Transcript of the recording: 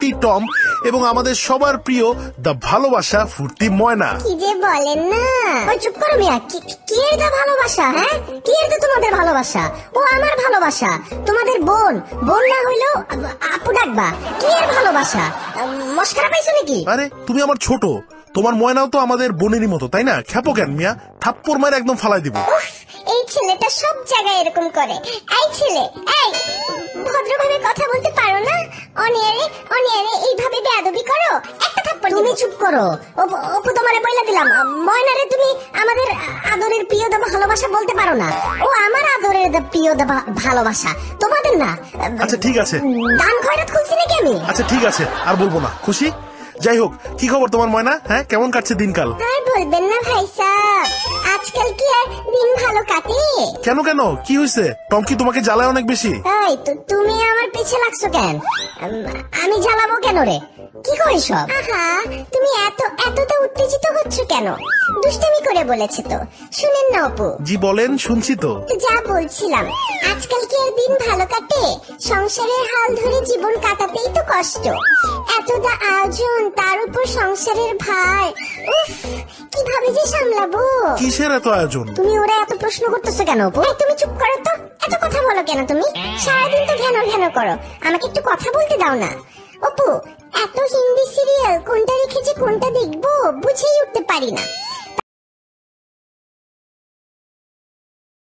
ফুর্তি টম এবং আমাদের সবার প্রিয় দ্য ভালোবাসা ফুর্তি ময়না। কি যে বলেন না। ওই চুপ করো মিয়া, কি এর দা ভালোবাসা? হ্যাঁ, কি এর দা তোমাদের ভালোবাসা? ও আমার ভালোবাসা, তোমাদের বোন না হইলেও আপু ডাকবা। কি এর ভালোবাসা? মস্করা পাইছো নাকি? আরে তুমি আমার ছোট, তোমার ময়নাও তো আমাদের বোনেরই মতো, তাই না? খেপো কেন মিয়া, থাপ্পড় মারে একদম ফালাই দিব। এই ছেলেটা সব জায়গায় এরকম করে। এই ছেলে, এই ভদ্রভাবে কথা বলতে পারো না? অনিয়ারে এইভাবে বেয়াদবি করো, একটা থাপ্পড়। তুমি চুপ করো। অপু তোমারে বইলা দিলাম, ময়নারে তুমি আমাদের আদরের প্রিয় দা ভালোবাসা বলতে পারো না। ও আমার আদরের প্রিয় দা ভালোবাসা, তোমাদের না। আচ্ছা ঠিক আছে, দান খয়রাত খুলছি নাকি আমি? আচ্ছা ঠিক আছে, আর বলবো না। খুশি? যাই হোক, কি খবর তোমার ময়না? হ্যাঁ, কেমন কাটছে দিনকাল? আর বলবেন না ভাই সাহেব, আজকাল কি আর দিন ভালো কাটে? কেন কি হয়েছে? টম কি তোমাকে জ্বালায় অনেক বেশি? এই তো তুমি আমার পিছে লাগছো কেন? আমি জ্বালাবো কেন রে? কি কই সব? আহা, তুমি এতটা উত্তেজিত হচ্ছ কেন? দুষ্টামি করে বলেছে তো। শুনেন না অপু। জি বলেন, শুনছি তো। যা বলছিলাম, আজকাল কি আর দিন ভালো কাটে? সংসারের হাল ধরে জীবন কাটাতেই তো কষ্ট। এতটা আয়োজন, তার উপর সংসারের ভার, উফ, কিভাবে যে সামলাবো? কিসের এত আয়োজন? তুমি ওরা এত প্রশ্ন করতেছো কেন অপু? তুমি চুপ করো তো। এত কথা বলো কেন তুমি? সারাদিন তো ঘ্যান করো, আমাকে একটু কথা বলতে দাও না। অপু, এত হিন্দি সিরিয়াল কোনটা রেখে যে কোনটা দেখবো বুঝেই উঠতে পারি না।